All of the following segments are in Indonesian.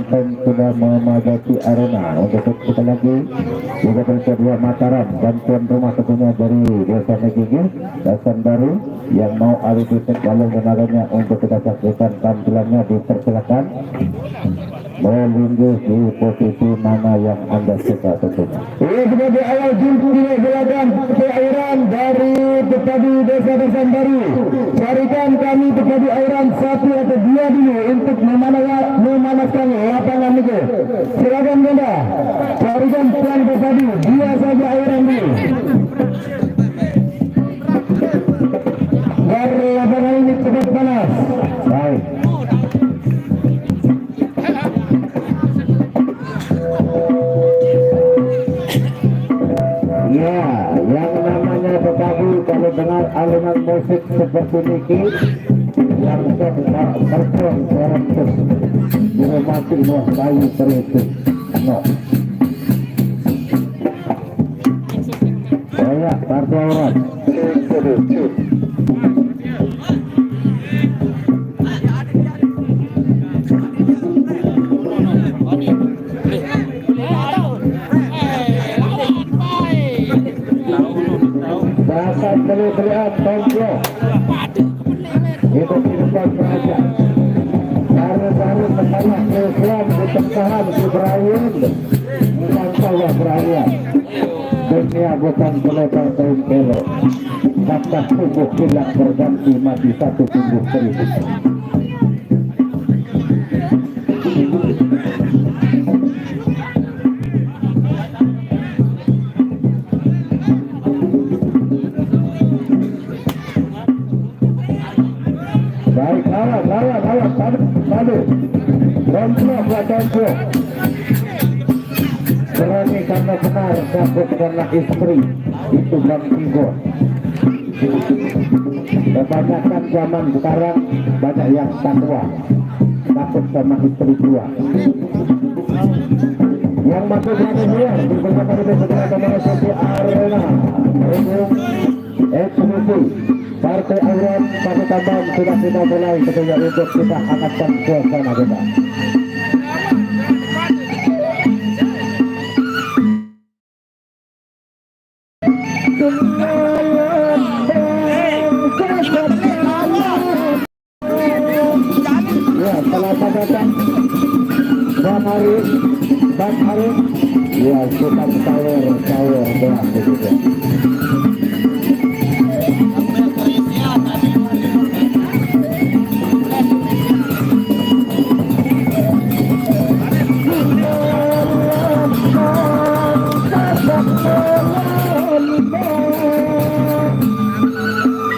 Benteng sudah memadati arena. Untuk kita lagi juga kedua Mataram, bantuan rumah tentunya dari Desa Negigil Dasan Baru yang mau alih titik balon tenaganya untuk kita saksikan tampilannya. Dipersilakan melingkar di posisi mana yang Anda suka tentunya. Ini sebagai awal jumpa di belakang airan dari Pepadi Desa Dasan Baru. Carikan kami Pepadi airan 1 atau 2 dulu untuk memanaskan lapangan itu. Silakan Bunda, carikan pelan Pepadi 2 saja airan dulu. Biar lapangan ini cepat panas. Baik. Ya, yang namanya Pepadi kalau dengar alunan musik seperti ini yang terpon karakter diromati luas bayi teritik no saya partai orang bahkan beli-belian tomblo itu kehidupan saja karena mengalah Islam di tengkahan Ibrahim bukan saya Ibrahim dunia bukan selebar kain kelo kata tubuh hilang berganti mati satu tubuh seribu. Baik, lawan, padu, domplok, berani karena benar, takut karena istri, itu Bang Tigo. Kebanyakan zaman sekarang banyak yang takwa, takut sama istri tua. Yang masuk berani luar, di beberapa dari segera komunikasi arena, eksekusi. Partai Aurat Partai Tambang sudah kita mulai ketika untuk kita hangatkan suasana kita. Ya, selamat datang Bang Arif. Ya, kita tower doang begitu.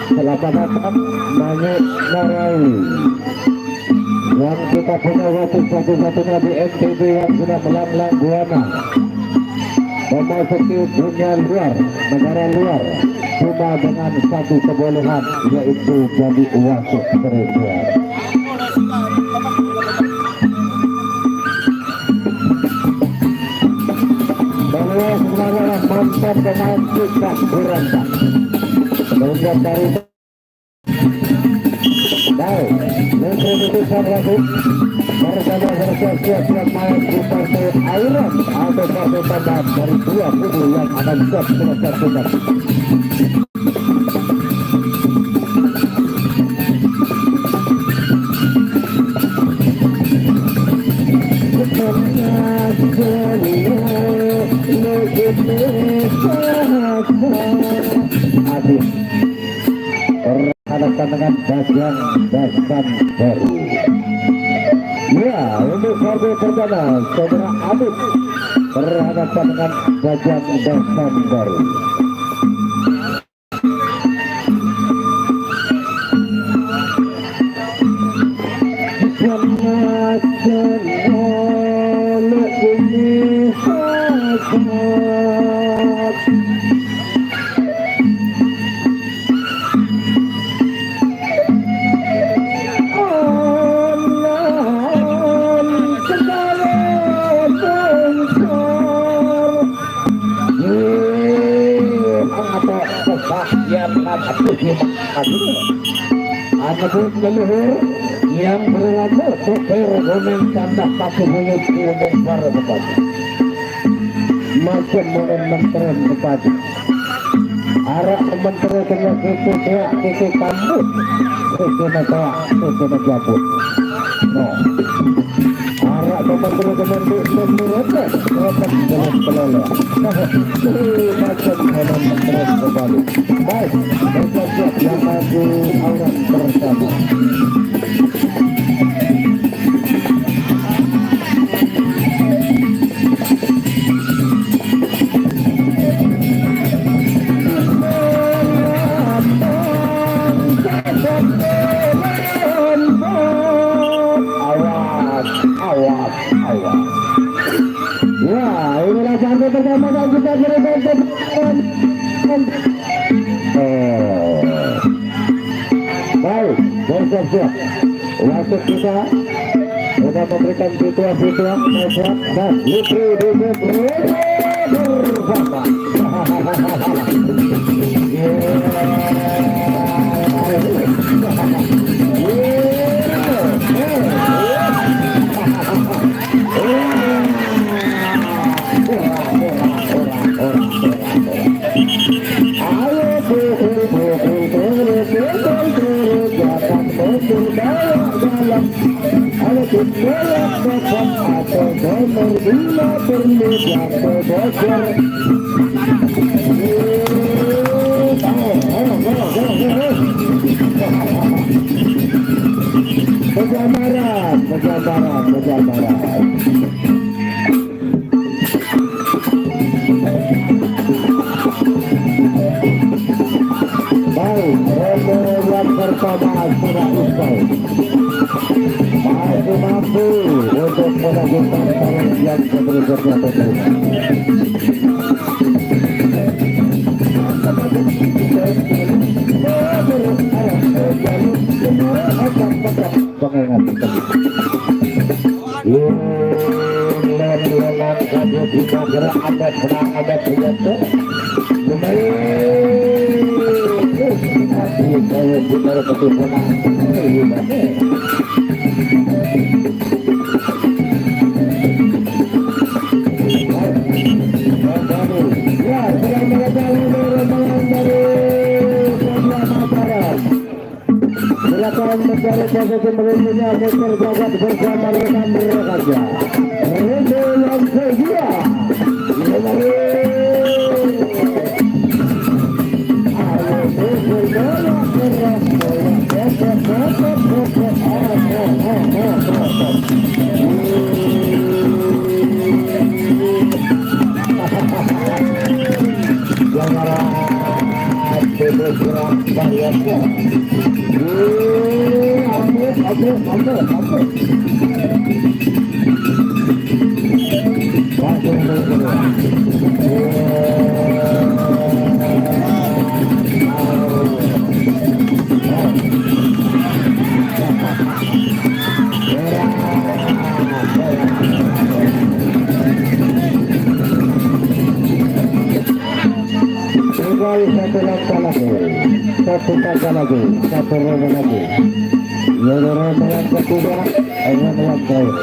Selamat datang Manyet Narawi yang kita punya waktu satu-satunya di NTB yang sudah melanglang buana memasuki dunia luar, negara luar cuma dengan satu kebolehan, yaitu jadi wasit spiritual. Bahwa sebenarnya mantan pemain kita berantak kemudian dari baik mengintroduksikan lagu bersama siap main di partai Aurat atau partai Tambang dari 2 kubu yang akan siap selesai. Adit terhadapkan dengan Bajang Dasan Baru. Ya, untuk partai pertama saudara Adit terhadapkan dengan Bajang Dasan Baru. Anak leluhur yang berlaku tuker gunung tanah pakai buyut umum para kepada macam moden menteri kepada arah menteri kena kiki dia kiki kambut kiki nak kiki nak jabut no arah menteri kena kiki mereka dengan pelala macam moden menteri kepada baik mereka yang maju orang bersama. Pertama kita berikan baik, bersiap-siap wasit kita sudah memberikan situasi-situasi dan Lutfi bersama Pejabaran. Baik, yang pertama sudah usai. Masih mampu untuk melanjutkan tarung yang berikutnya betul. Silakan mencari posisi berikutnya berjabat bersama rekan-rekannya. Ronde yang kedua. Satu kata lagi, satu ronde lagi. Ronde yang ketiga, ronde yang terakhir.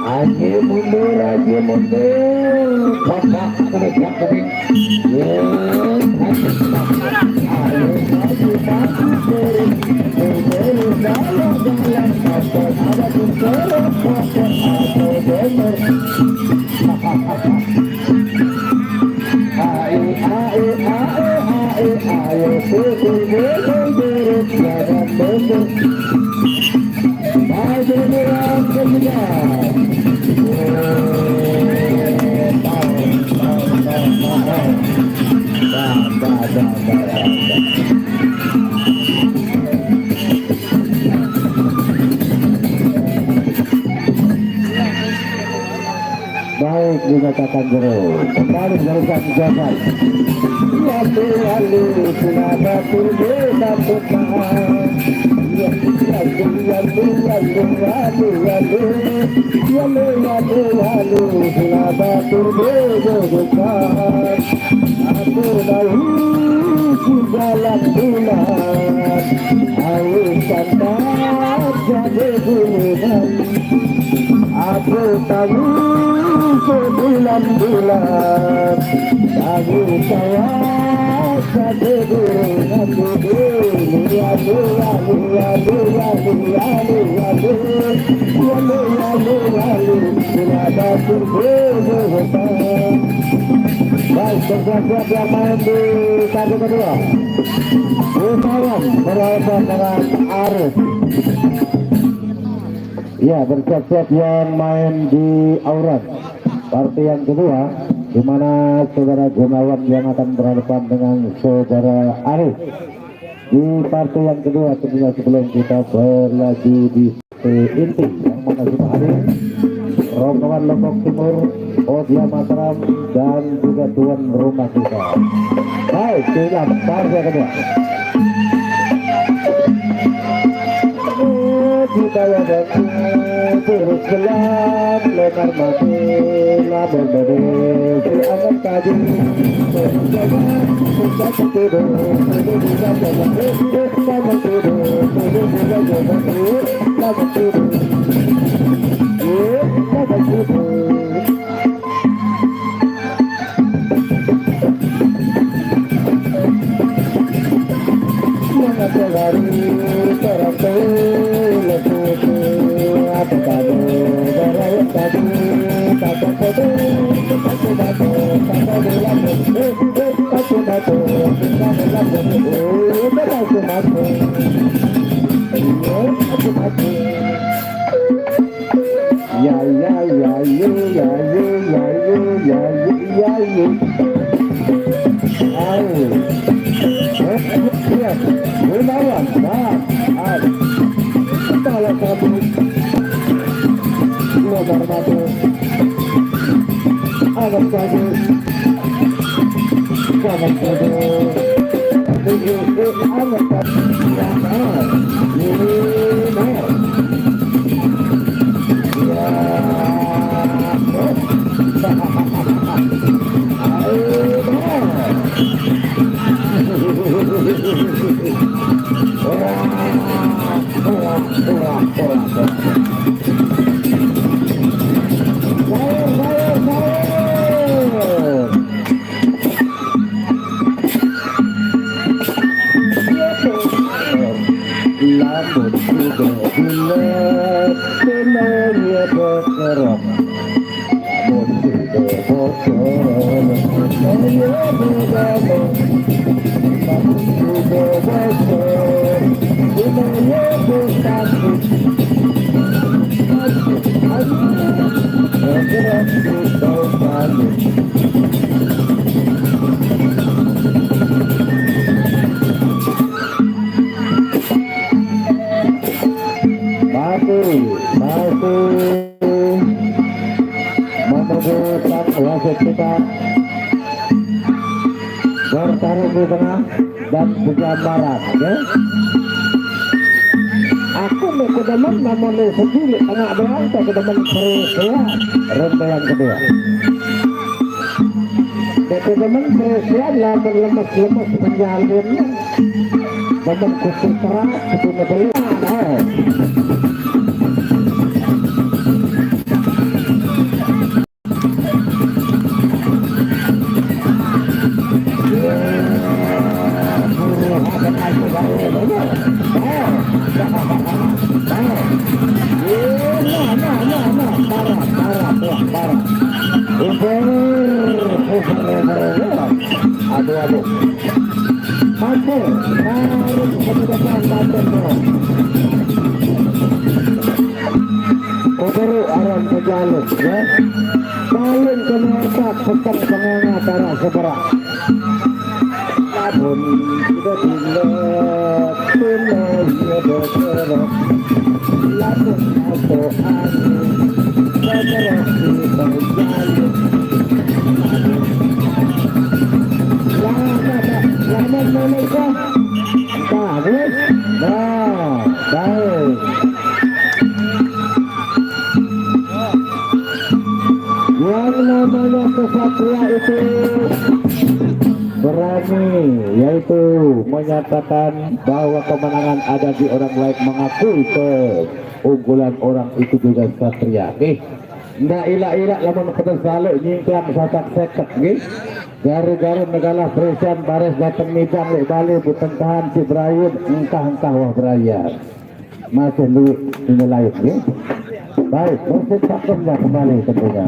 Aji mundur, bapak kerja kering. Baik dinyatakan jero. Kembali melakukan jawaban. Lalu lalu sunada turbe dapat mahal. Lalu lalu lalu lalu lalu lalu lalu lalu sunada turbe dapat. Aku tahu dalam bulan, aku sangat jadi bulan. Aku tahu bulan-bulan aku sayang satu bulan baik, bersiap-siap yang main di satu kedua Usahawan berhadapan dengan Arif. Ya, bersiap-siap yang main di Auran partai yang kedua, di mana saudara Gunawan yang akan berhadapan dengan saudara Arif. Di partai yang kedua, tentunya sebelum kita berlaju di inti yang mana sudah hadir rombongan Lombok Timur, Odia Mataram dan juga tuan rumah kita. Baik, siap partai kedua. Kita yang terus gelap lekar mati label bebe dianggap tadi menjaga menjaga tidur bisa jaga tidur sama tidur bisa jaga tidur sama tidur sama tidur mengatasi terang wasit kita bertaruh di tengah dan juga barat, ya. Aku mau kedemen namun sendiri tengah doang tak kedemen Persia ronde yang kedua. Kedemen Persia lamun lemes-lemes penjalinnya, namun kusur keras sebelum beli. Aduh, Pasir, harus kemudahan Pasir dulu. Kuberu aran kejaluk, ya. Paling kemertak petang pengenga para seberang. pun sudah dilihat tunai bergerak lapun atau angin bergerak di berjalin lama mereka bagus nah baik yang namanya kesatria itu berani, yaitu menyatakan bahwa kemenangan ada di orang lain, mengakui keunggulan orang itu juga kesatria. Nggak ilah-ilah lamun ketus saluk nyingklang satak seket garu-garu negara Frisian baris datang midang lek bali butentahan si Brayun engkah-engkah wah berayar masih duit ini lain baik musik takutnya kembali tentunya.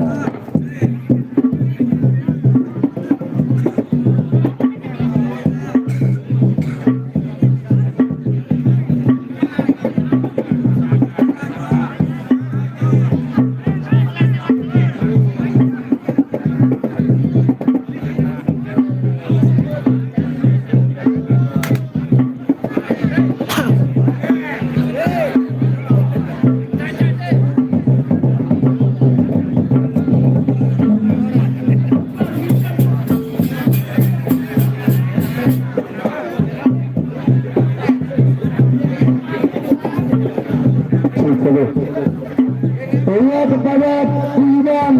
Tanya kepada Iwan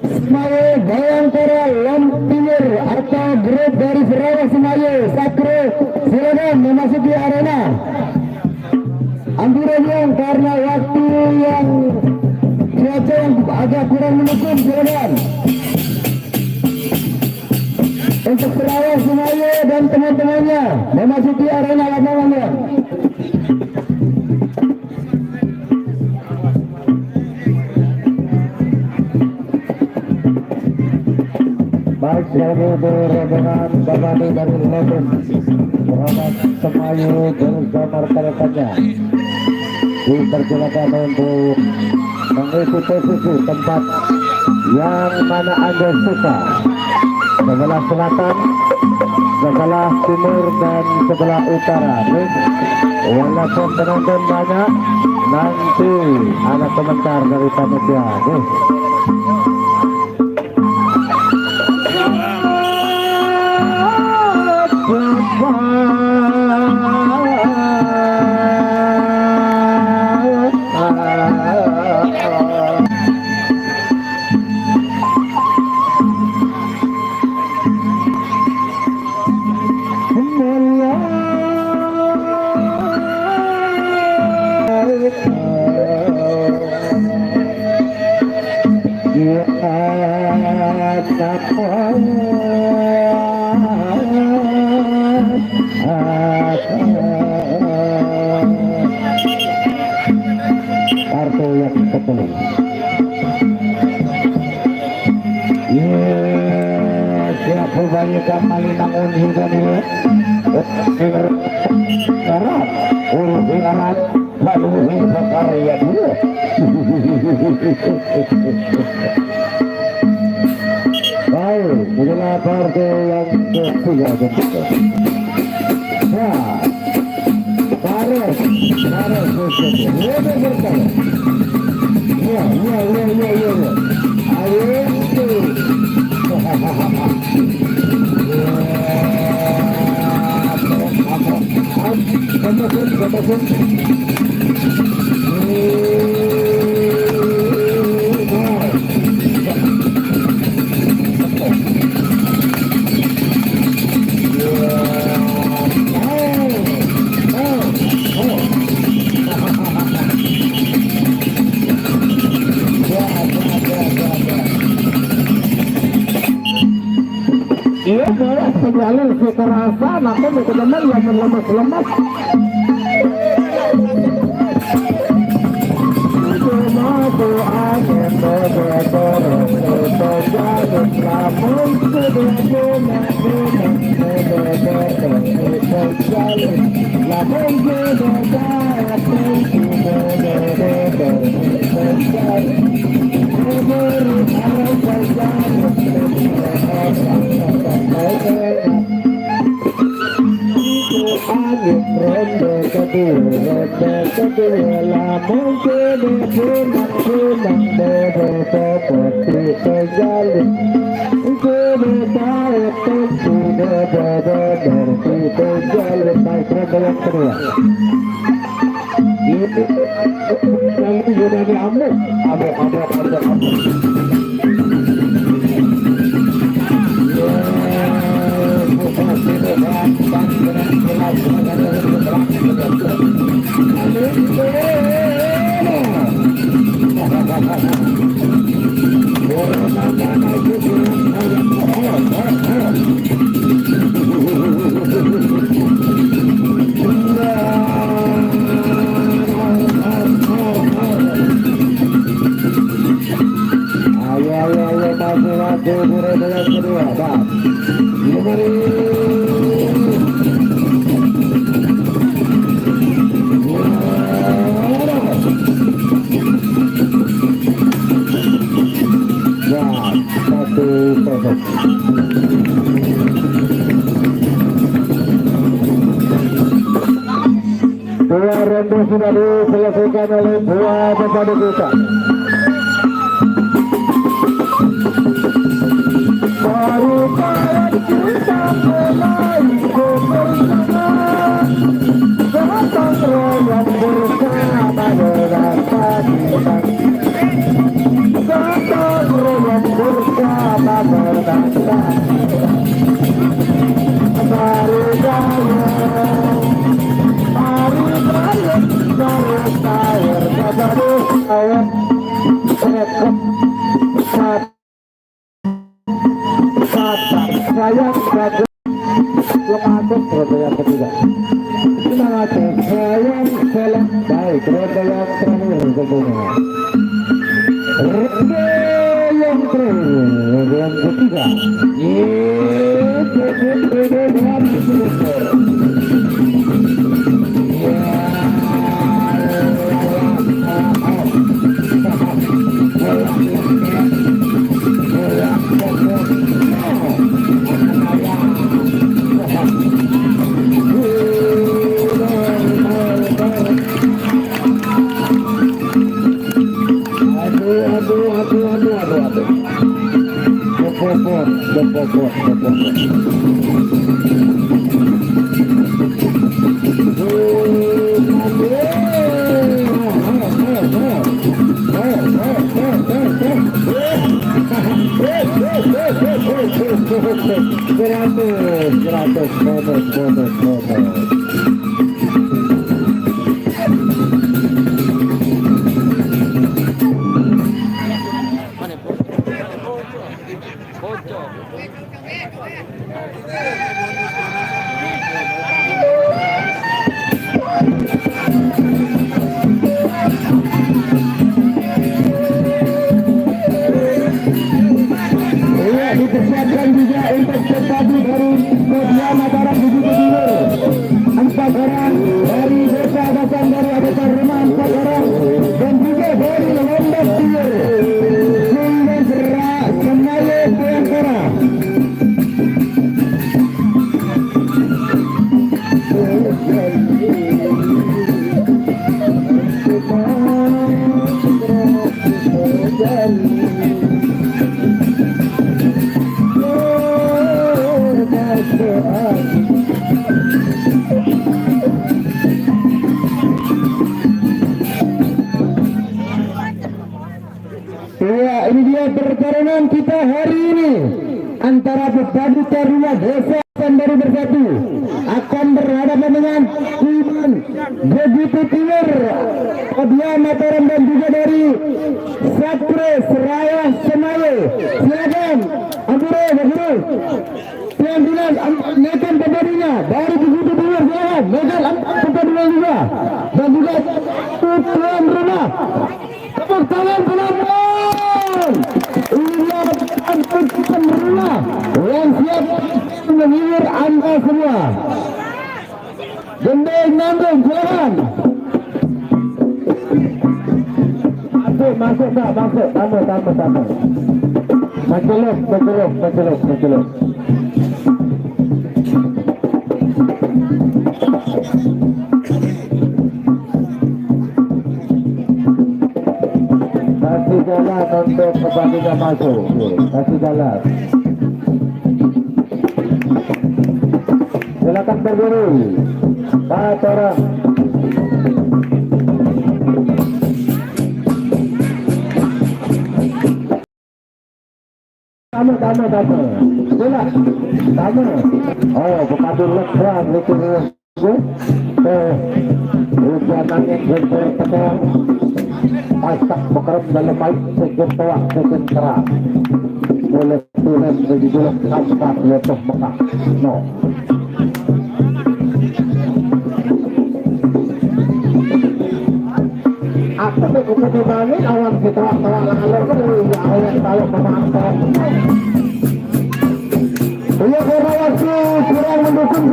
Semayo Bayangkara Lampir atau grup dari Sarawak Semayo Sakro silakan memasuki arena. Amburannya karena waktu yang cuaca yang agak kurang mendukung silakan. Untuk Sarawak Semayo dan teman-temannya memasuki arena lapangannya. Baik, saya berhubungan kembali dari London Muhammad Semayu bersama rekan-rekannya dipersilakan untuk mengisi posisi tempat yang mana Anda suka, sebelah selatan, sebelah timur dan sebelah utara. Walaupun penonton banyak, nanti ada komentar dari panitia. Kartu yang ketemu. Siapa banyak kembali nangun juga nih. Karat, urus karat, lalu karya dulu. Baik, inilah partai yang ketiga tentu. Nah, Paris, lebih berkali. Ya. Ayo, iya boleh sejalin kekerasan atau teman yang lemas-lemas. Lamun angin ronde kedua lamun kene punang bebe seperti kejalin kene tahu tentu bebe berarti kejalin baik ronde yang kedua ini yang sudah diambil ada dua ronde sudah diselesaikan oleh dua peserta kita. Baru para kita mulai bersama, datang royong bersama dengan kita. Datang royong bersama dengan kita. Baru sayang bagus lemasuk roda yang ketiga. Terima kasih sayang salam baik roda yang terakhir tentunya. Roda yang terakhir roda yang ketiga. Dipersiapkan juga untuk terpadu dari media Mataram menuju ke timur. 4 orang dari desa Basang dari Abesar Remah 4 orang dan juga dari Lombok Timur Sungai Serak Senaye Bayangkara. Ya, ini dia pertarungan kita hari ini antara pepadu Taruna Desa Sandari Bersatu akan berhadapan dengan tim begitu timur Media Mataram dan juga dari Sapre Seraya Senaye. Silakan Abure Baguru yang bilang naikkan pepadunya dari begitu timur, silakan naikkan pepadunya juga dan juga tuan rumah tepuk tangan penonton. Ini untuk pemerintah yang siap menghibur anda semua. Gendeng nandung, silakan. Masuk tak? Masuk. Tamu. Mencelup. jalan untuk pertandingan masuk. Kasih jalan. Silakan berdiri. 4 orang. Tamu. Silakan. Tamu. Oh, pemandu lekran itu. Hujan angin berpegang. Masak bekerja dalam baik sekejap toak sekejap terang. Boleh tulen begitu kasar letup Mekah. No. Aku tuh kebetulan awan kita toak lalu kan awan kalau pemantau. Iya karena waktu kurang mendukung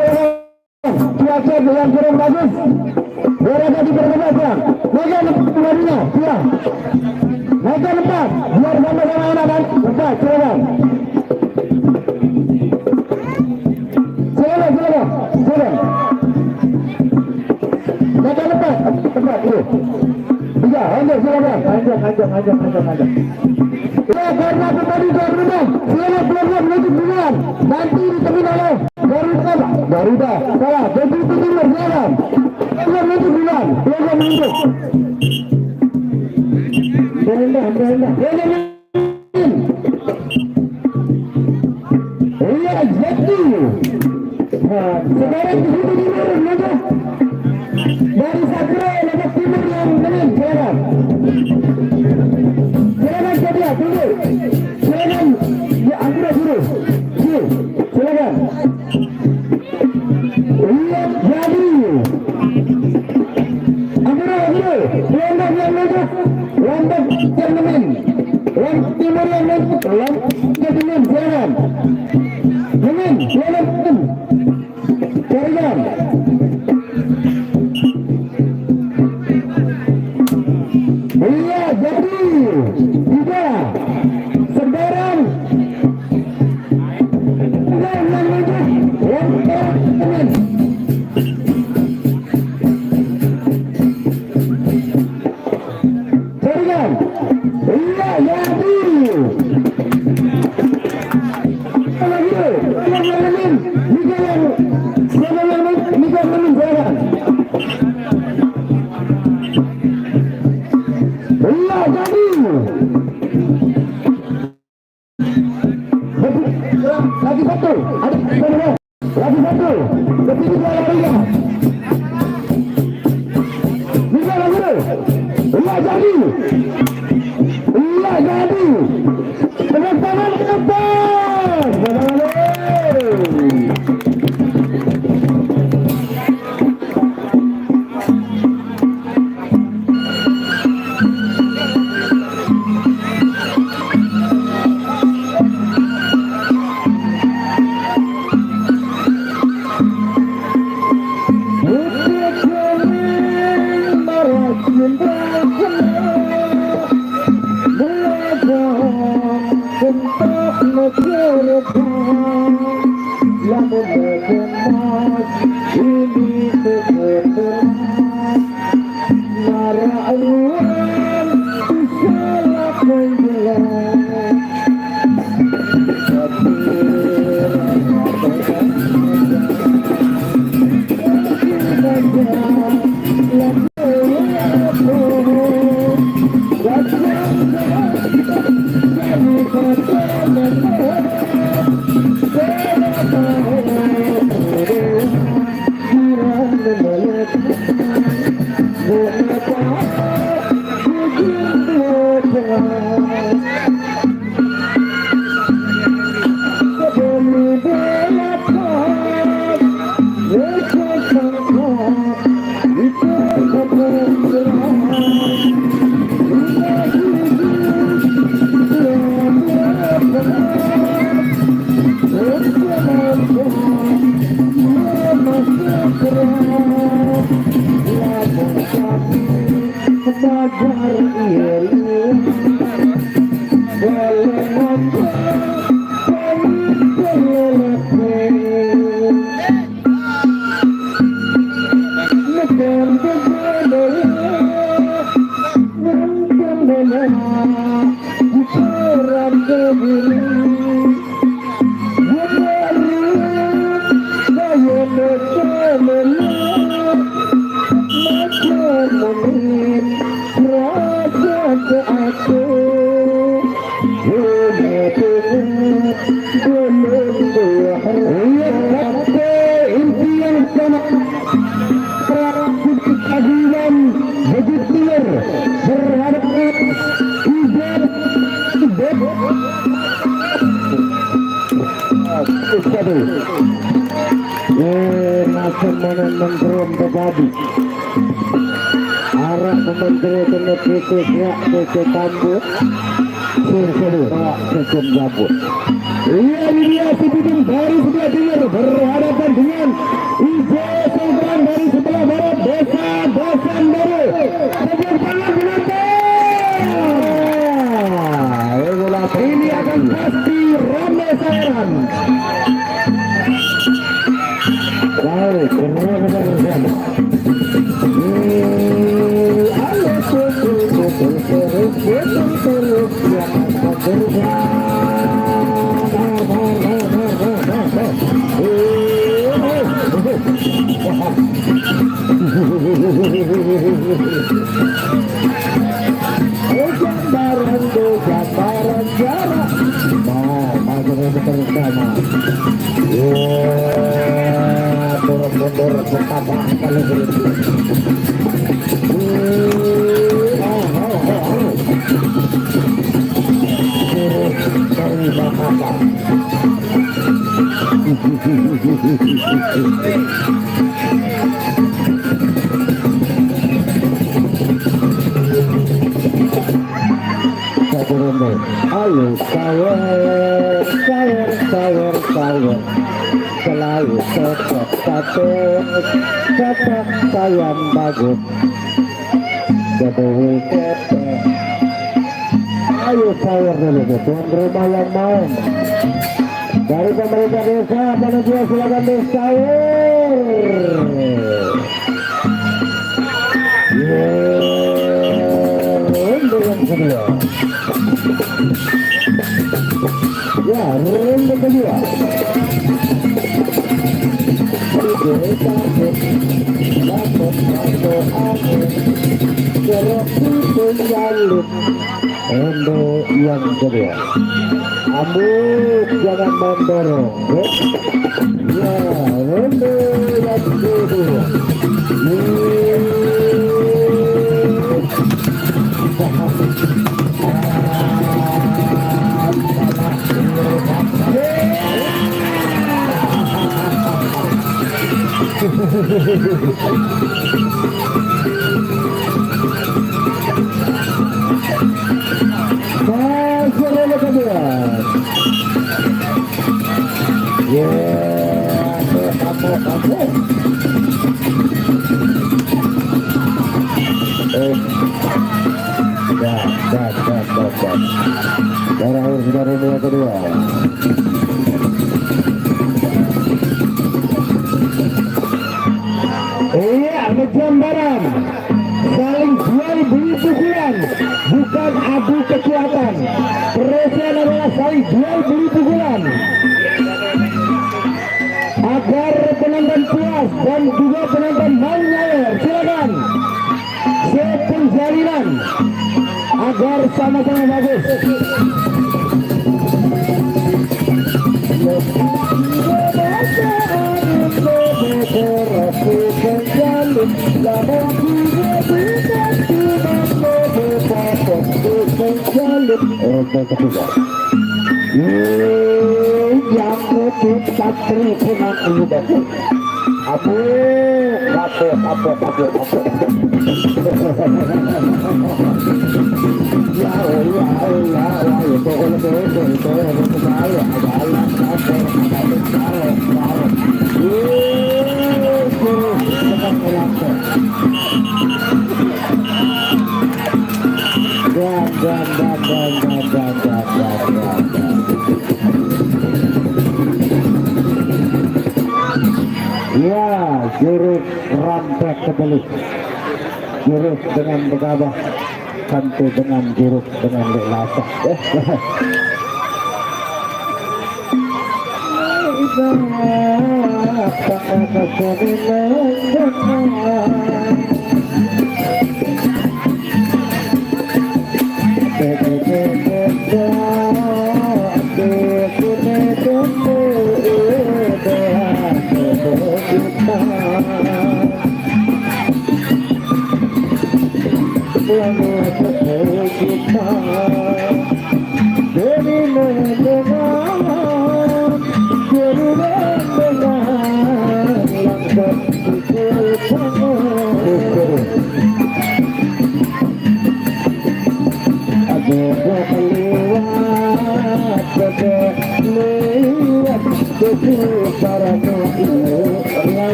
cuaca yang kurang bagus. Berada di perbatasan. Mereka kembalinya, siang. Mereka lepas, biar sama-sama enak dan lepas, silakan. Silakan. Mereka lepas, tempat itu. Tiga, lanjut, silakan. Lanjut. Ya, karena kembali ke rumah, silakan keluar menuju bulan. Nanti ditemukan oleh Garuda. Salah, begitu timur, silakan. Keluar menuju bulan, silakan menuju. Berendah. Iya, jadi. Sekarang di sini timur, menuju. Dari Sakura, lepas timur yang benar, silakan. Silakan sedia, tunggu. Silakan, ya Anggra suruh. Silakan. Iya, jadi. Anggra, lambat yang menuju. Lambat yang memin. Lambat timur yang menuju. Lambat timur, silakan. Memin, silakan. Silakan. Iya, jadi. Tiga. Sembarang. Yang menuju. Lambat memin. Silakan. Iya, jadi. Lagi satu, kesini dua larinya. Bisa lagi, iya jadi. Tepuk tangan ke depan. Masih menentukan terjadi arah menteri penetriknya ke Tambut sesuai Jabut. Iya, ini dia Sipidin dari sebelah timur berhadapan dengan Ijo Sultan dari sebelah barat Desa Basan Baru. Tepuk tangan penonton. Ini akan pasti ramai sayaran. Baik, semua bersama. Gambaran jarak. Nah, bersama. Mundur betapa kali beritu. Dari Jakarta. Ayo sawer selalu cocok sayang bagus kedua kete. Ayo sawer dulu tuan rumah yang main dari pemerintah desa panitia silakan bersawer. Ronde yang kedua. Ya, ronde kedua. Rondo yang kedua. Ambuk jangan mendorong. Ya, rondo yang kedua. Kedua. Iya, gambaran saling jual beli pukulan, bukan adu kekuatan. Perasaan adalah saling jual beli pukulan agar penonton puas dan juga penonton mau nyawer. Silakan sepenjalinan agar sama-sama bagus. Yang kita terikat udah apa ya, jurus rampek kebalik, jurus dengan begabah, santu dengan jurus dengan lelasa.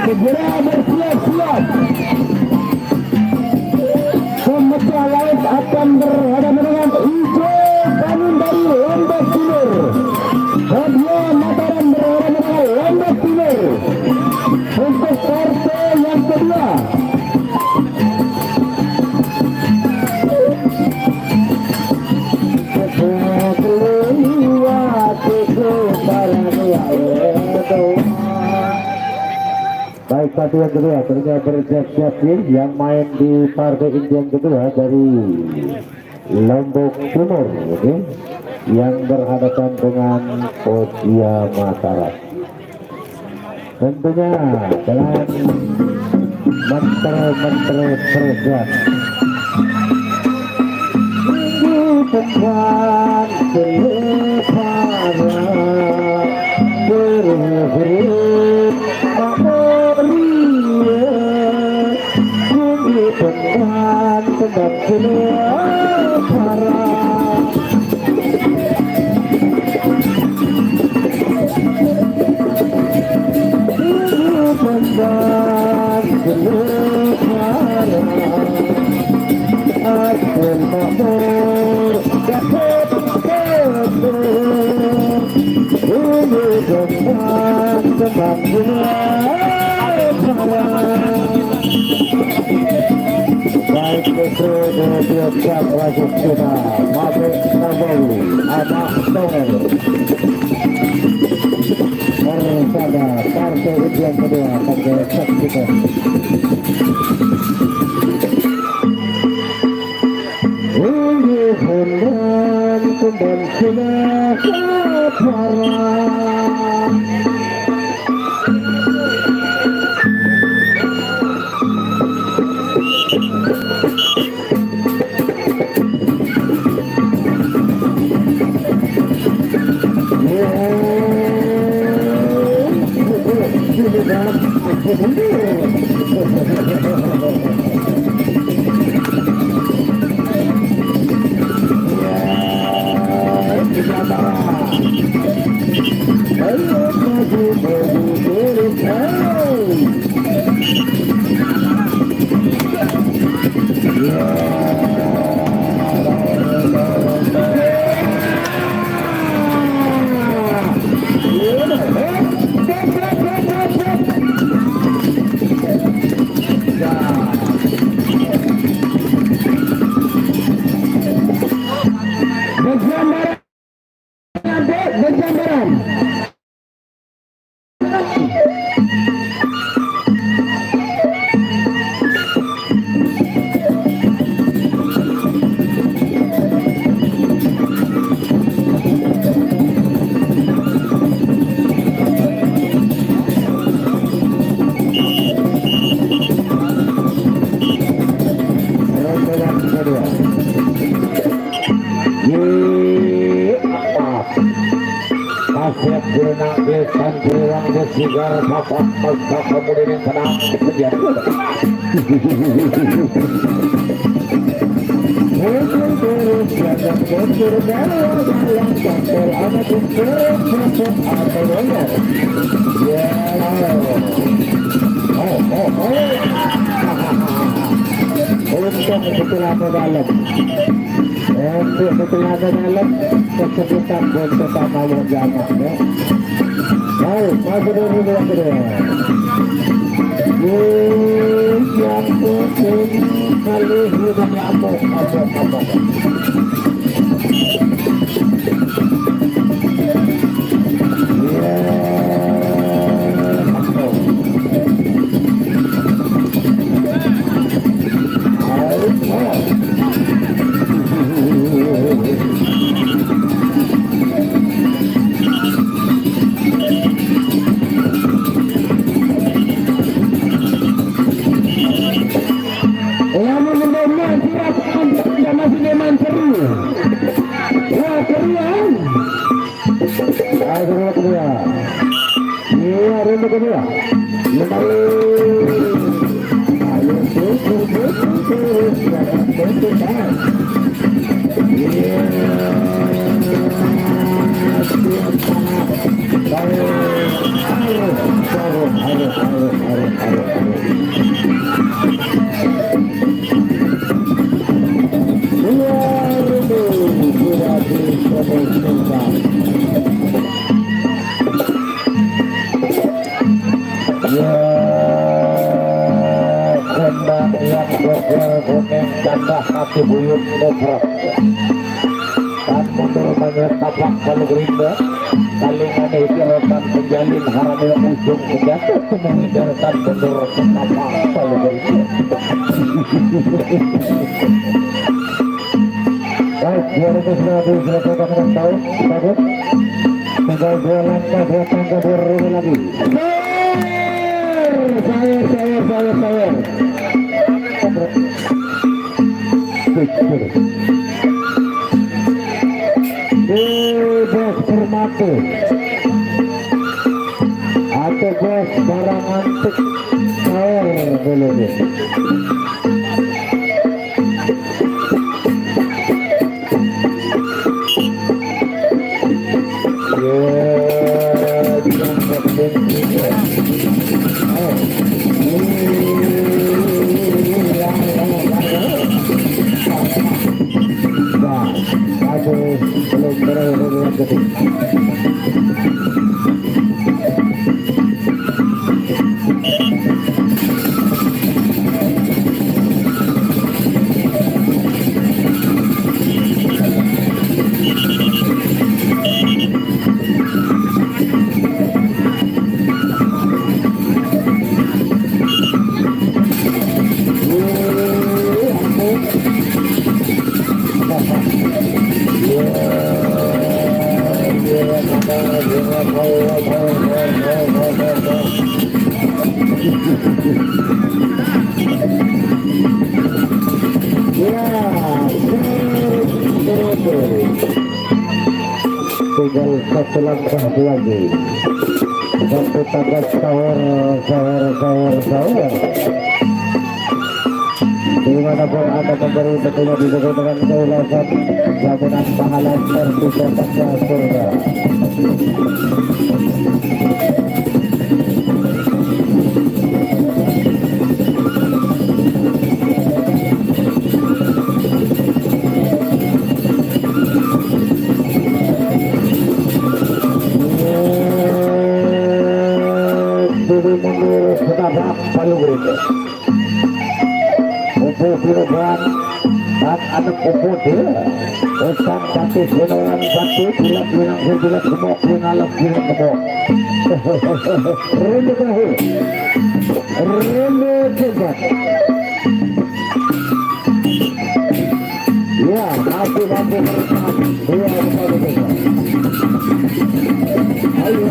Segera bersiap-siap. Pemecah laut akan berhadapan dengan hijau Kanun dari Lombok Timur. Kedua Mataram berhadapan dengan Lombok Timur. Untuk partai yang kedua, baik satu yang kedua ternyata bersiap-siap yang main di partai inti yang kedua dari Lombok Timur, oke, yang berhadapan dengan Odia Mataram. Tentunya dengan menteri presiden bukan selepara beri-beri mamulia tinggi bukan sedang selepara bukan selepara aku makmur dapat kebetulan ini dengan tenang baik itu siap wajib kita Mabek Nabawi anak Tongel bersama partai yang kedua pada saksikan. Hundan kembali sudah parah. Asyik dinamik dan beruang bersigar papak maka kemudian yang tenang menjadi mungkin terus jangan mundur dari yang campur anak terus masuk atau dengar ya untuk setelah dalam untuk setelah dalam kesebutan untuk tamu jamak ya. Baik, masuk dulu yang kedua. Yang penting kali hidup amok. Kaki buyut ngobrol dan mundur banyak tapak kalau gerinda kalingan itu rotan menjalin haramil ujung kejatuh mengindarkan mundur tapak kalau gerinda. Baik, 2019 selesaikan dengan tahun bagus, tinggal 2 langkah 2 tangga 2 lagi. Saya bos permata atau bos barang antik air boleh tinggal satu langkah lagi satu tagas sahur dimanapun anda memberi tentunya didukung dengan keulasan jaminan pahala sertifikat surga. Palu berita kumpul kilogram dan anak kumpul dia usang batu senawan batu bilang sebilang gemuk alam bilang gemuk rendah tahu rendah cepat ya mati bertahan dia bertahan ayo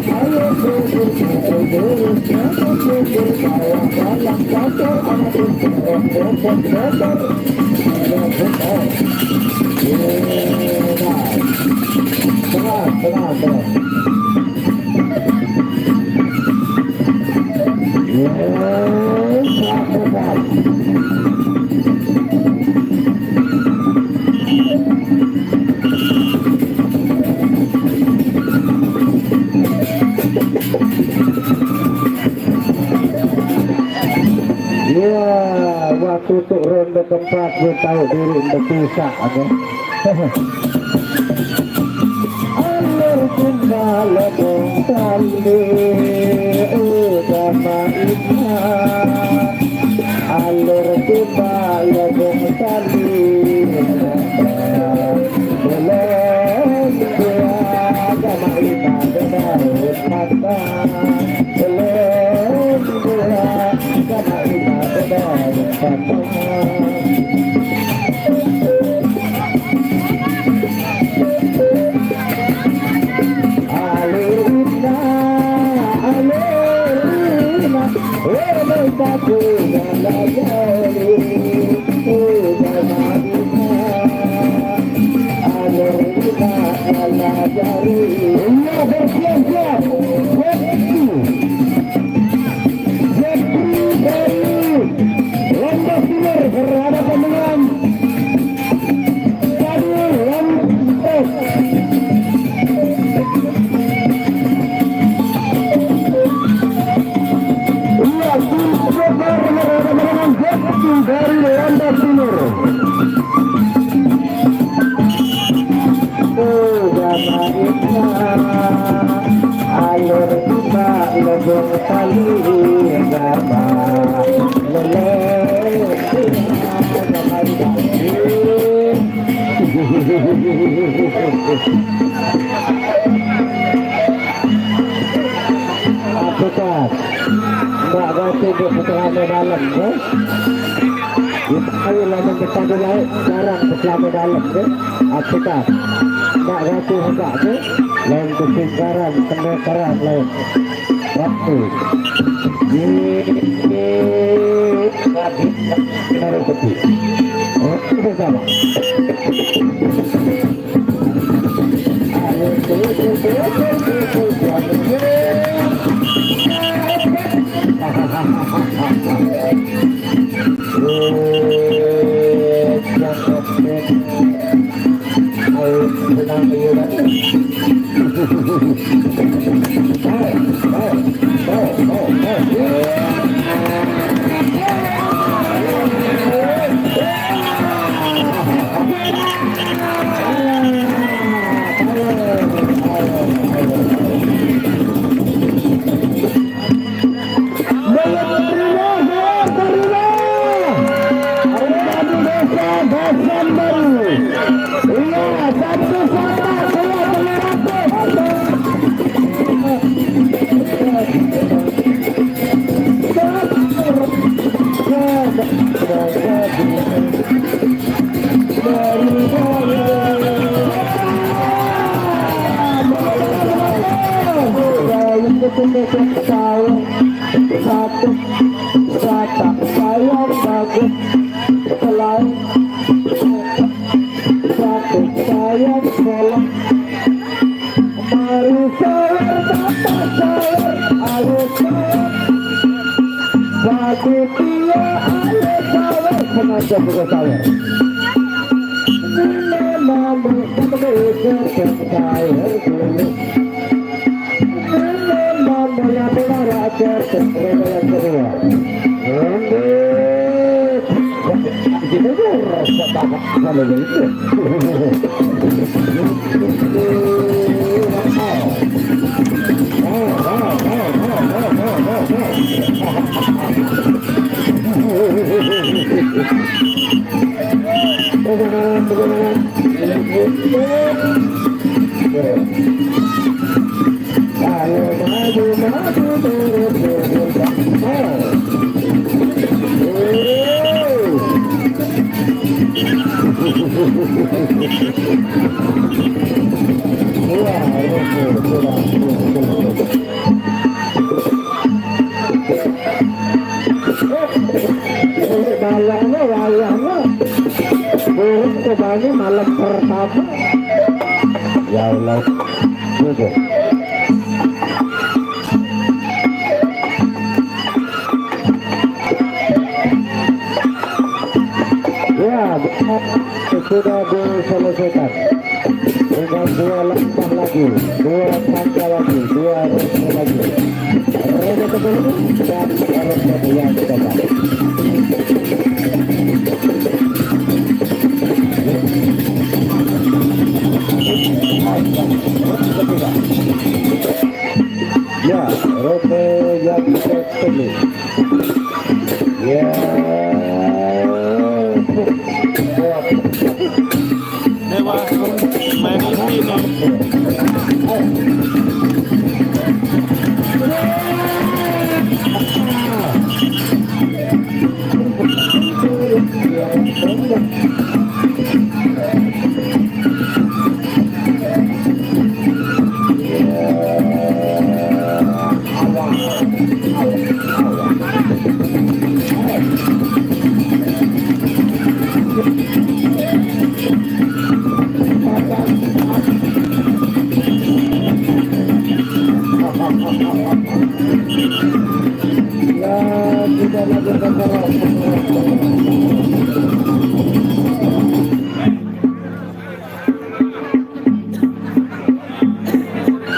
waktu untuk ronde keempat gue tahu diri untuk bisa aja. Alur kembali kembali sama Ina. Alur kembali kembali belum dia sama Ina dengan mata belum dia sama Ina dengan mata. Aku Iya, Zulfikar memenangkan Jepti dari Landa Timur. Jamaahnya alur tiba lebong tali gama apakah Mbak Gati di setengah dalam ya? Ayo langsung kita mulai sekarang selama dalam ya? Apakah Mbak Gati enggak ya? Lain kesingkaran, penekaran lain waktu ini tadi menaruh peti itu bersama malam pertama ya Allah juga ya sudah diselesaikan dengan 2 langkah lagi 2 tangga lagi 2 rute lagi rute kedua dan rute yang ketiga. Ya, rute yang ketiga. Ya. Dewa main ini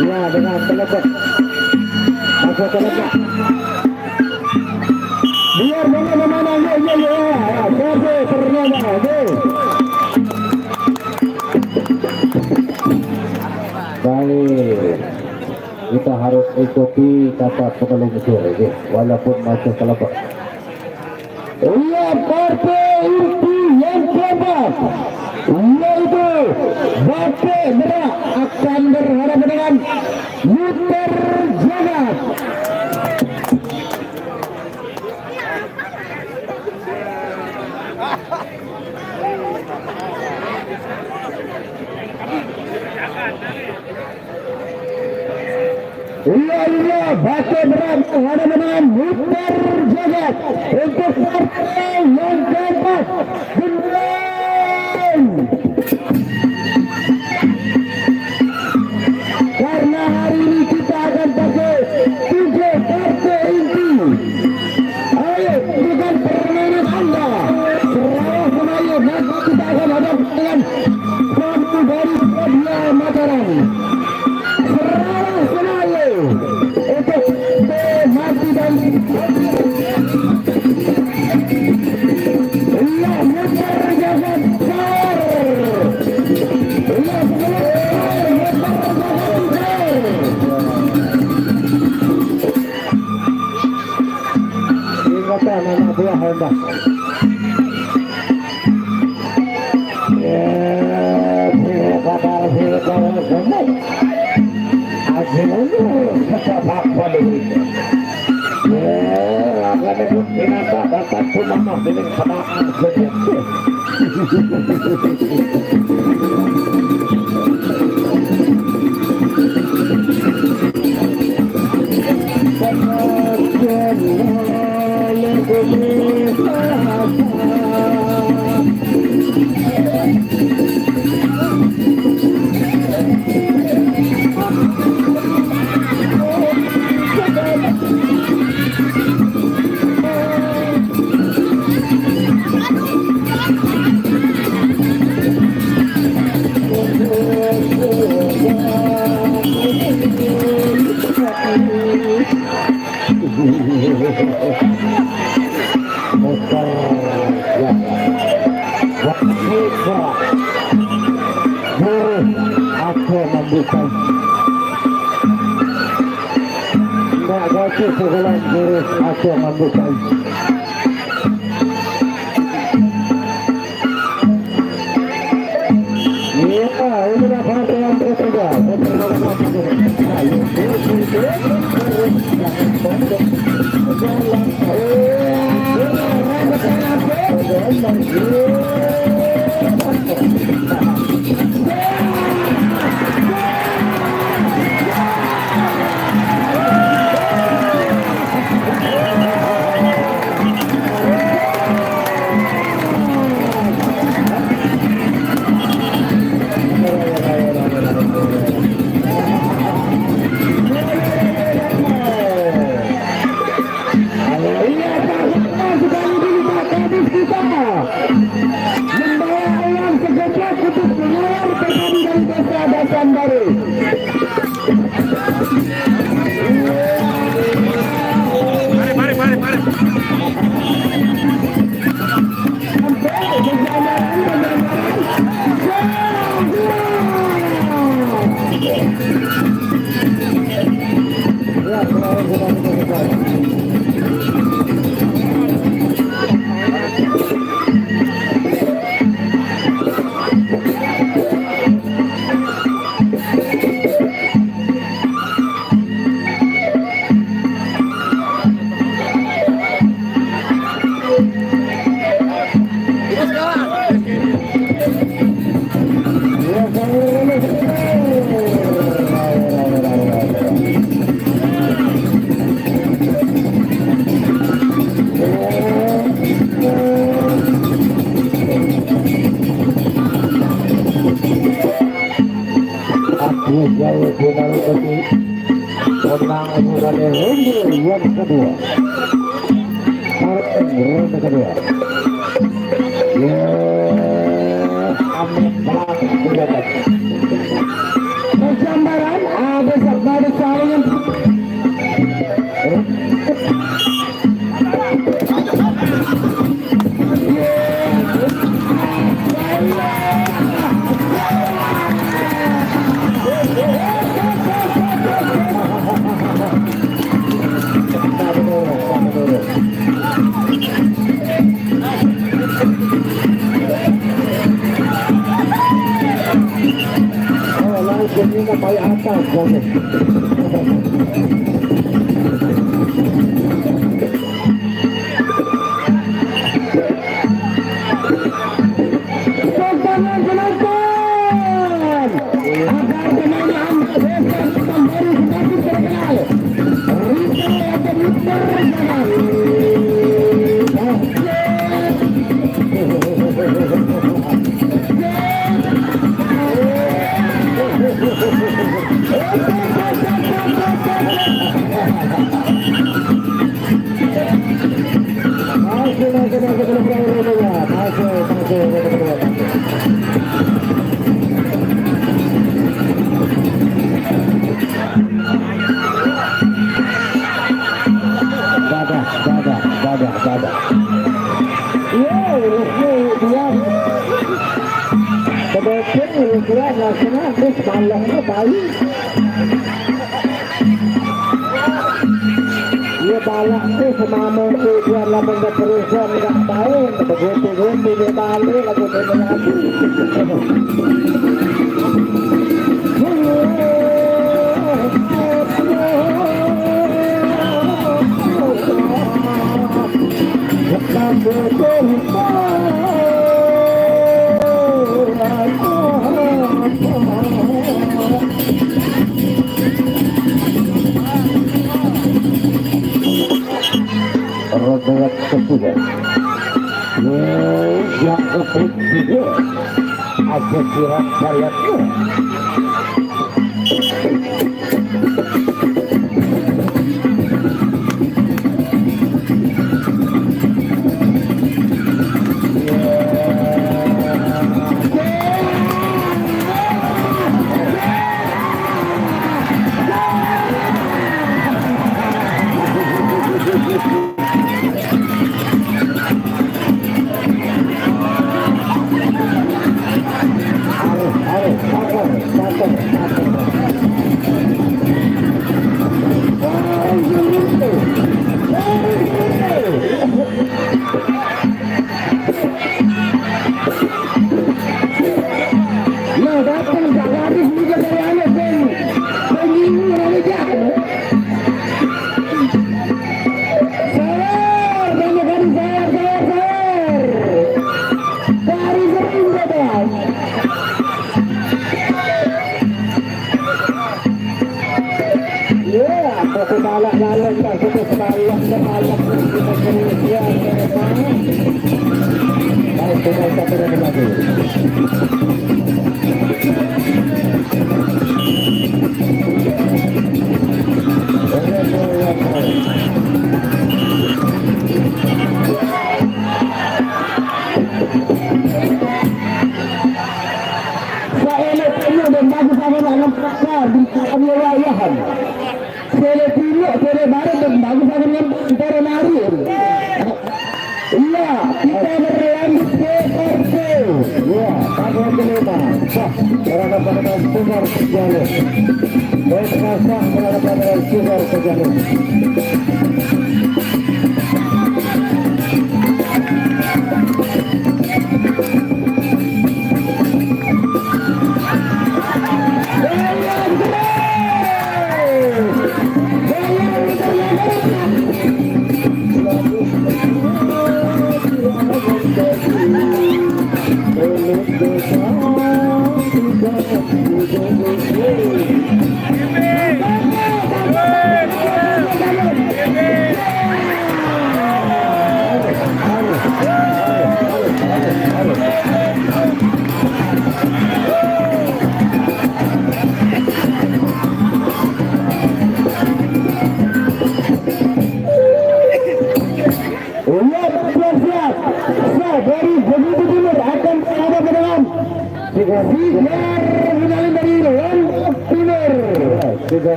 Ya, dengan telepon. Masuk telepon. harus ikuti kata penolong itu ya, walaupun masuk kelompok. Iya, partai inti yang keempat yaitu Bate Berak akan berhadapan dengan Muter Jagat. Iya, Bate Berak berhadapan dengan Muter Jagat untuk partai yang keempat. Karena hari ini kita akan pakai 3 partai inti. Ayo, bukan permainan Anda. Sarawak Senayan, nanti kita akan hadap dengan satu dari Media Mataram. Sarawak Senayan untuk mati dan iya, Muter Jagat. Ingatan anak buah Honda. Aku membuka nggak gosip sekolah jurus aku membuka iya inilah partai yang ketiga Jaya Gunarupati menang sebagai ronde yang kedua. Ronde kedua. Ya, amin banget kelihatan. Persambaran ada sabda saling Tangan penonton agar kemenangan desa Sambari semakin terkenal. Ritual akan berjalan. Ia balak tu semama tujuan lah benda perusahaan tak tahu begitu-begitu dia balik lagu lagi. Roda ketiga, yang ketiga, ada kira kayaknya.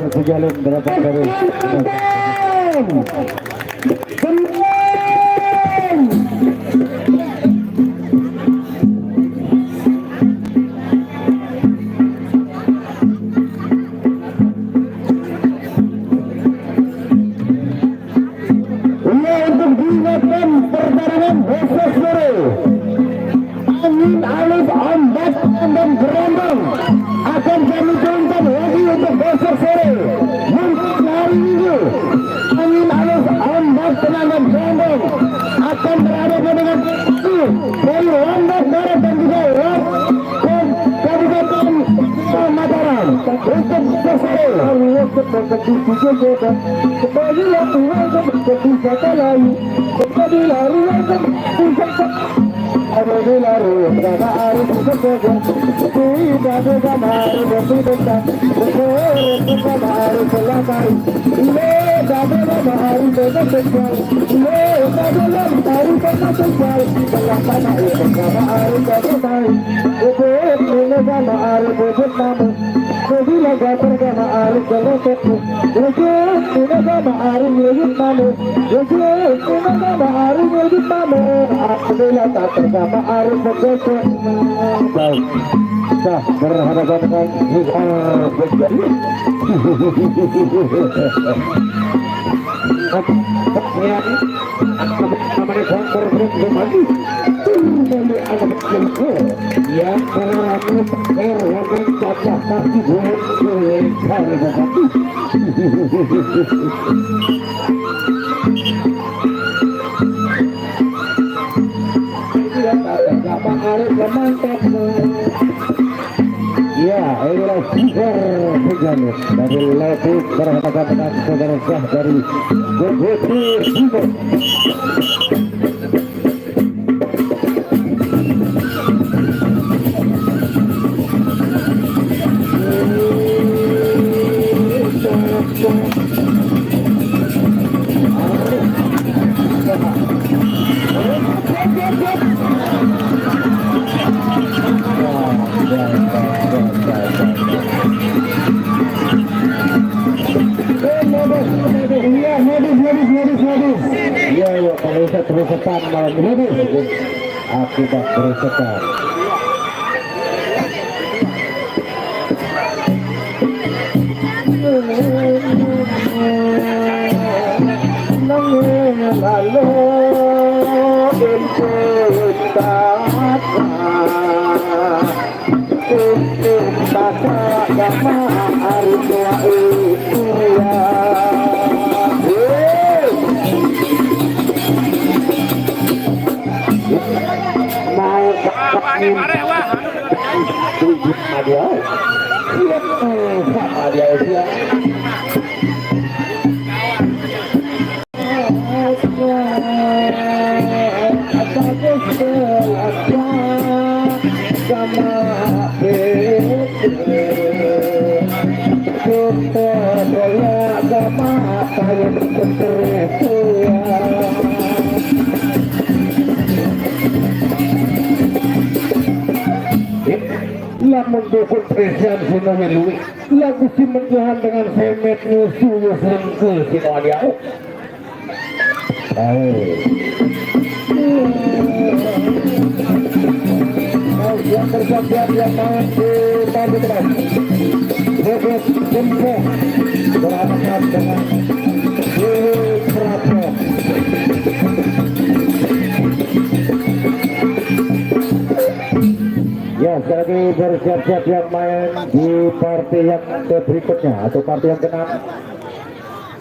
Sejalan berapa dari untuk diingatkan pertandingan besok sore. Angin alif, ombak dan gelombang akan kami turunkan lagi untuk besok. Bandung akan berhadapan dengan dari Lambang Barat dan juga Kabupaten Mataram untuk bersaing kembali lagi bisa kembali Apabila ruang harus bekerja, tidak bersama berbeda, bersama harus selesai. Tidak bersama harus bekerja, tidak harus bekerja. Bersama itu sama harus selesai. Bersama harus bekerja. Bila bersama harus selesai. Bersama harus bekerja. Bersama harus bekerja. Apabila tak bersama harus bekerja. Baik, sah berhadapan dengan berjadi. Namanya konter kembali. Kembali anak kecil yang mengalami perlahan cacat kaki buat kali berbagi. Ya, inilah Super Hujanus dari Levis berhadapan dengan saudara Syah dari Bukti Super. Ya, kalau bisa terusetan malam ini akibat terusetan. Mendukung presiden Sinowe Lui lagu si menjuhan dengan semet nusu selengke Sinowe Diau yang bersiap-siap yang main di tadi teman Bebet Jempo berhadapan dengan Dewi Prato. Ya, sekali bersiap-siap yang main di partai yang berikutnya atau partai yang ke-6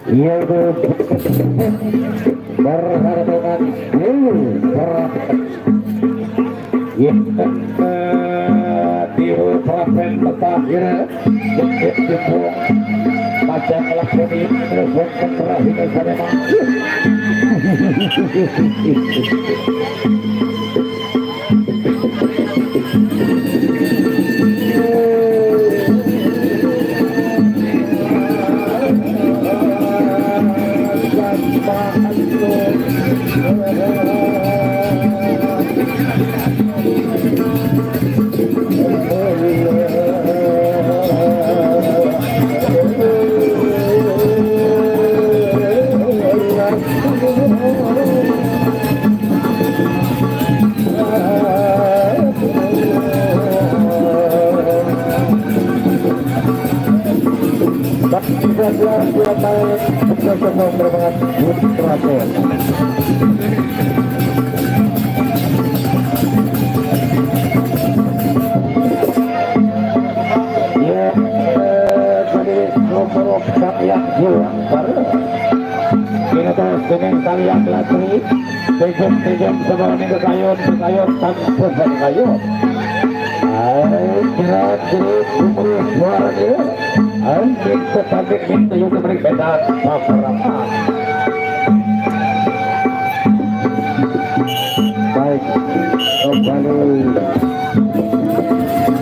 yaitu berhadapan dengan di Prapen Petahir macam lakoni telepon terakhir saya yang latri tejam sebab ini kekayaan tanpa kekayaan jerat umur suara dia anjing tetapik minta juga berbeda beberapa baik kembali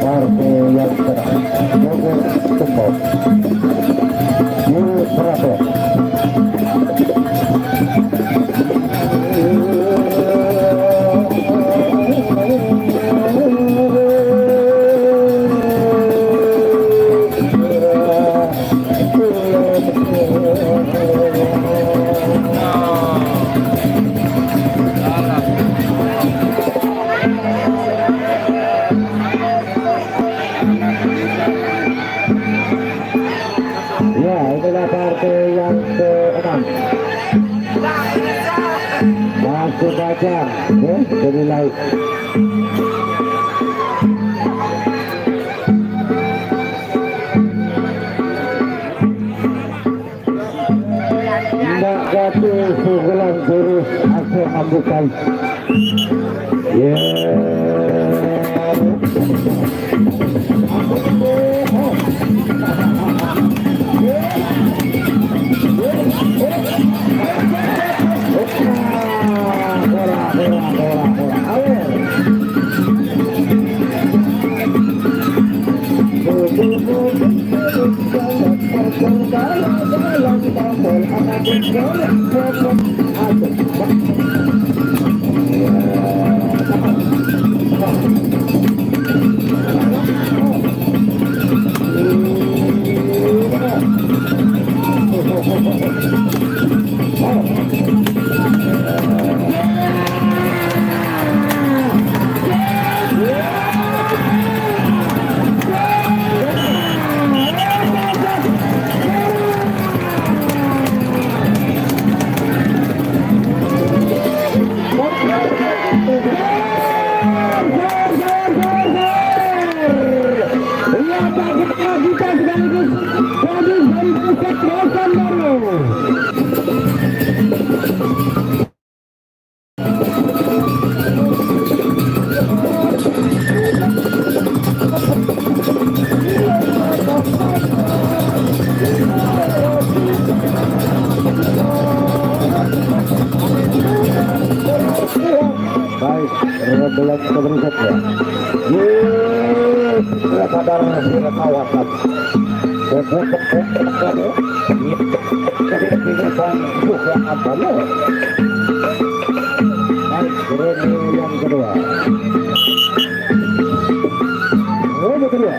partai yang terakhir cukup berapa itulah partai yang ke-6 masuk aja bernilai tidak jatuh segelan terus aku ambukan baik belas berikutnya sudah sadar sudah kawasan yang kedua kali pulang juga ronde kedua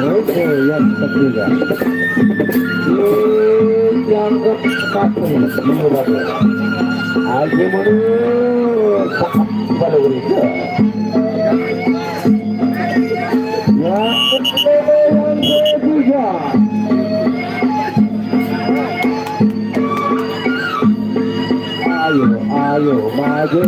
Oke, yang ketiga. Yang keempat ini. Haji Munir baru itu. Yang ketiga. Ayo maju.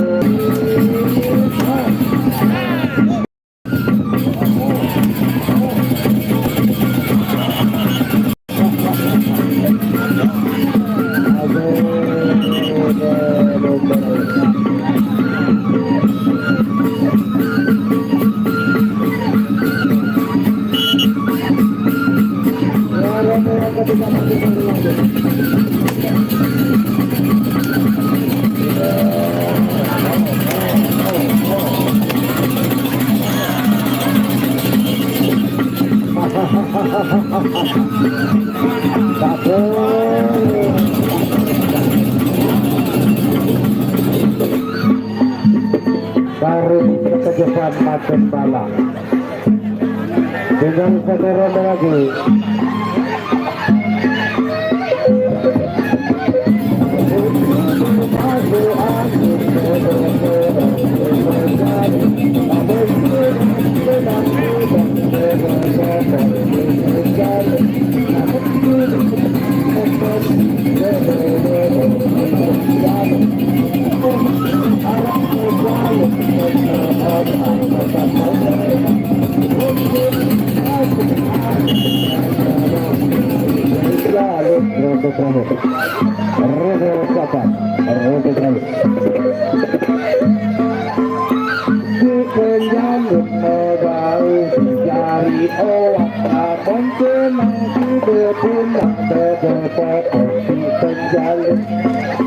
Tarik ke depan makin bala. Tinggal satu ronde lagi.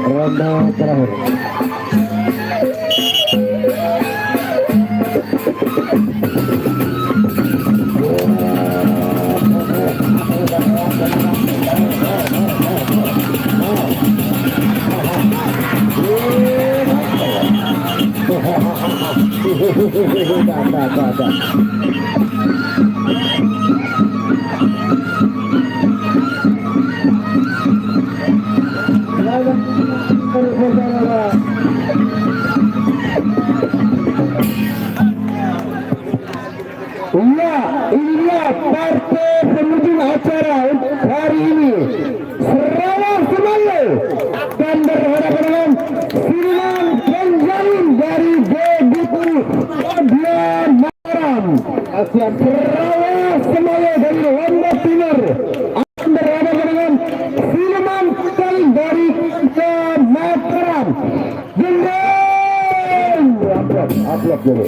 Ronde terakhir. Iya, inilah partai penghujung acara untuk hari ini. Sarawak Semaya akan berhadapan dengan Silman Penjalin dari Begitu Adian Mataram. Sarawak Semaya dari Lombok Timur akan berhadapan dengan Silman Penjalin dari Mataram. Jendel, upload dulu.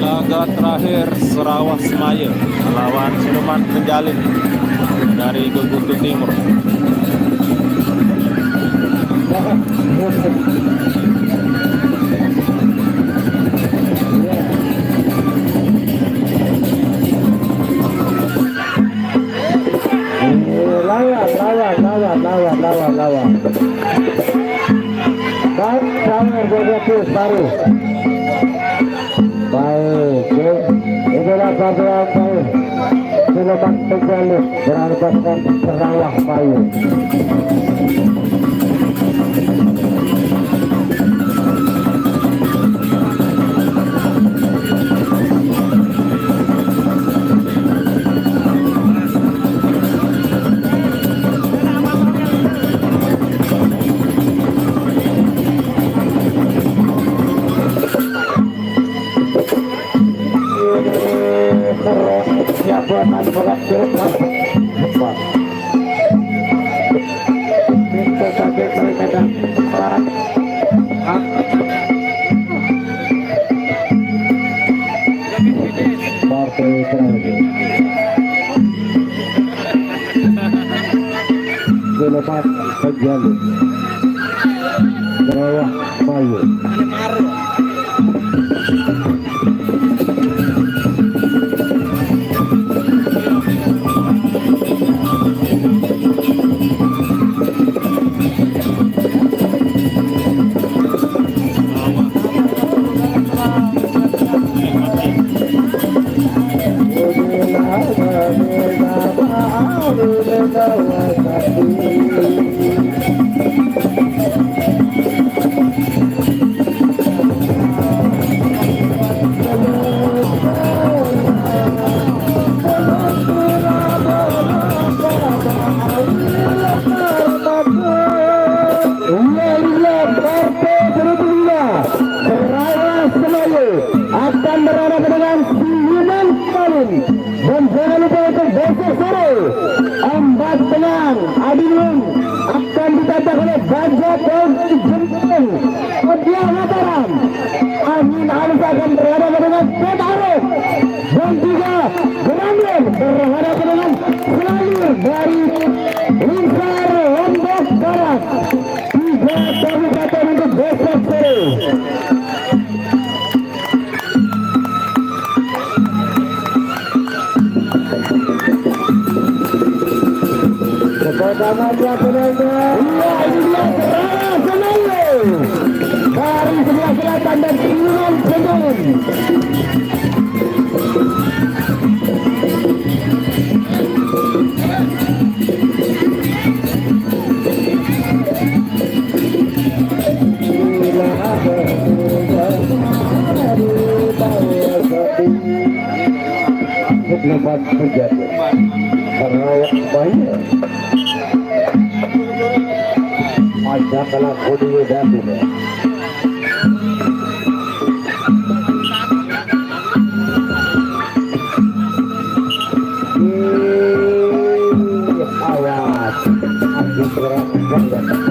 Laga terakhir Sarawak Semaya melawan Silman Penjalin dari Gegutu Timur. Lawan. Baik, kami bergerak baru. Baik, itulah pertandingan baik. Silman Penjalin berhadapan Sarawak Semaya. Silman Penjalin Sarawak Semaya. Semarang, Adilum akan ditata oleh Baja dan Jempol Media Mataram. Amin Alif akan berhadapan dengan Petarus dan juga Grandir berhadapan dengan Selayur dari Linsar Lombok Barat. 3 kabupaten untuk besok sore. Pertama dia penanya, ini dia Selayur dari sebelah selatan dan Iman Pendun. Lepas terjadi perawat banyak macam kalau kodi dan ini awas ambil berat banget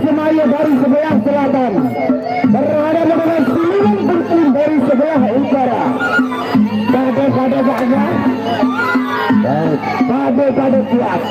Semaya dari sebelah selatan berhadapan dengan Siluman Penting dari sebelah utara. Pada saja, pada kuat.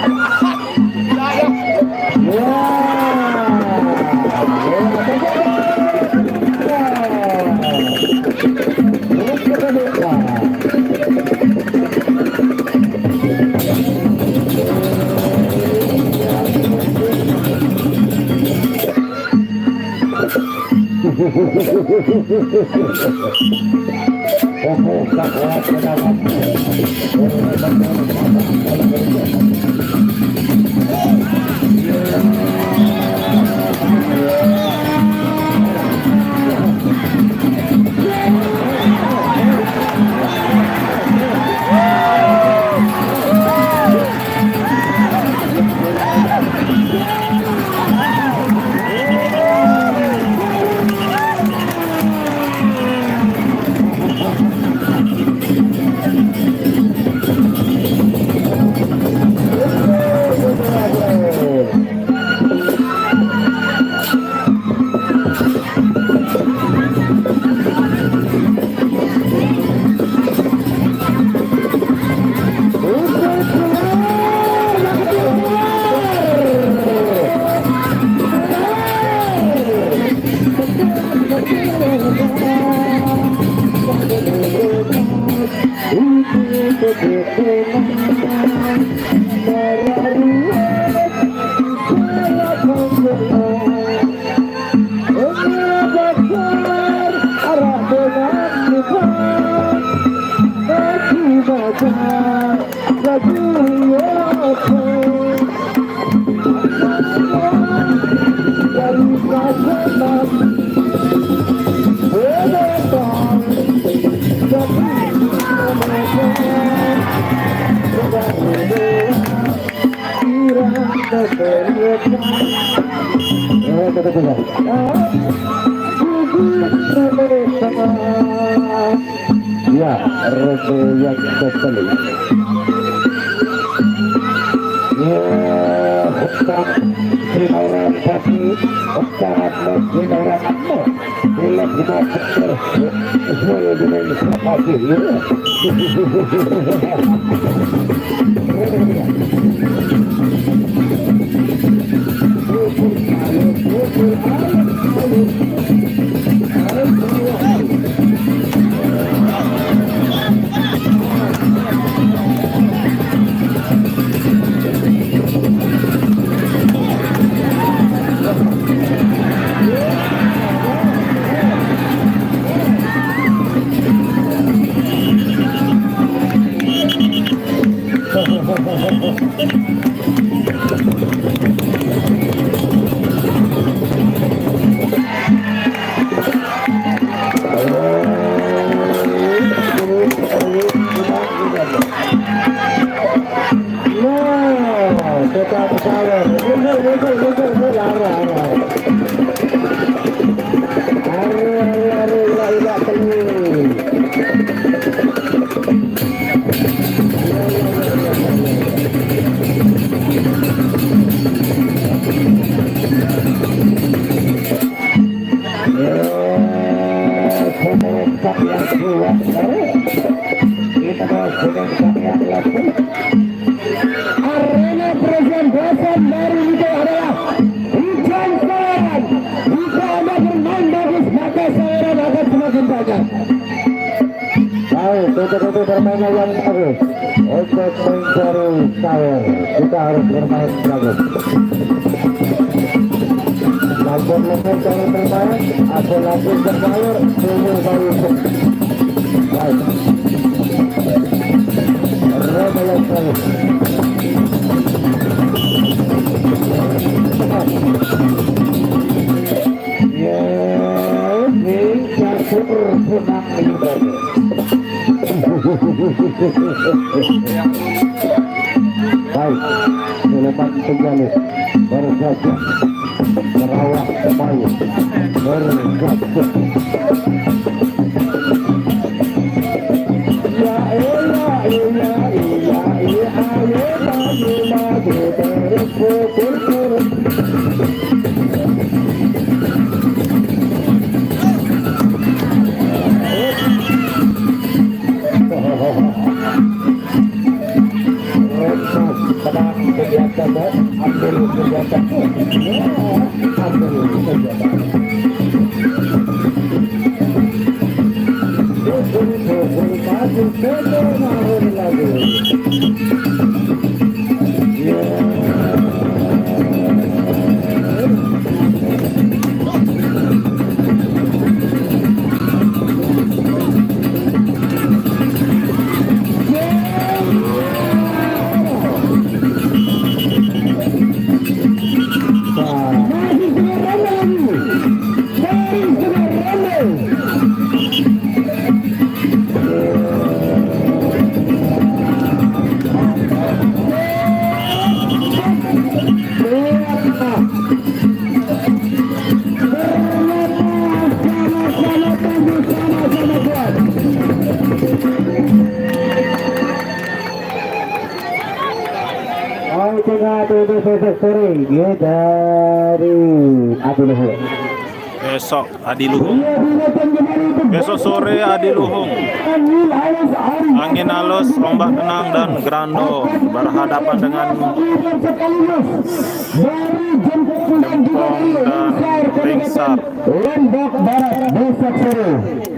Ya, Robo yang kembali. Ya, hutang orang pasti, hutang orang apa? Bila kita pikir, semua dengan pasti. Arena presentasi dari itu adalah hujan serangan. Jika Anda bermain bagus, maka serangan akan semakin banyak. Baik, betul-betul bermain yang bagus. Untuk mencari power, kita harus bermain bagus. Lakukan mencari bermain, apalagi bermain, semua baik. Baik. Roma yang bagus. Ya, ini catur punang ibadah. Baik, selepas kembali bergajah merawat pemain bergajah. Ya elah, elah, elah, elah, elah, elah, dari Adiluhung. Besok Adiluhung. Besok sore Adiluhung. Angin halus, ombak tenang dan Grando berhadapan dengan Gempong dan Ringsar. Lombok Barat besok sore.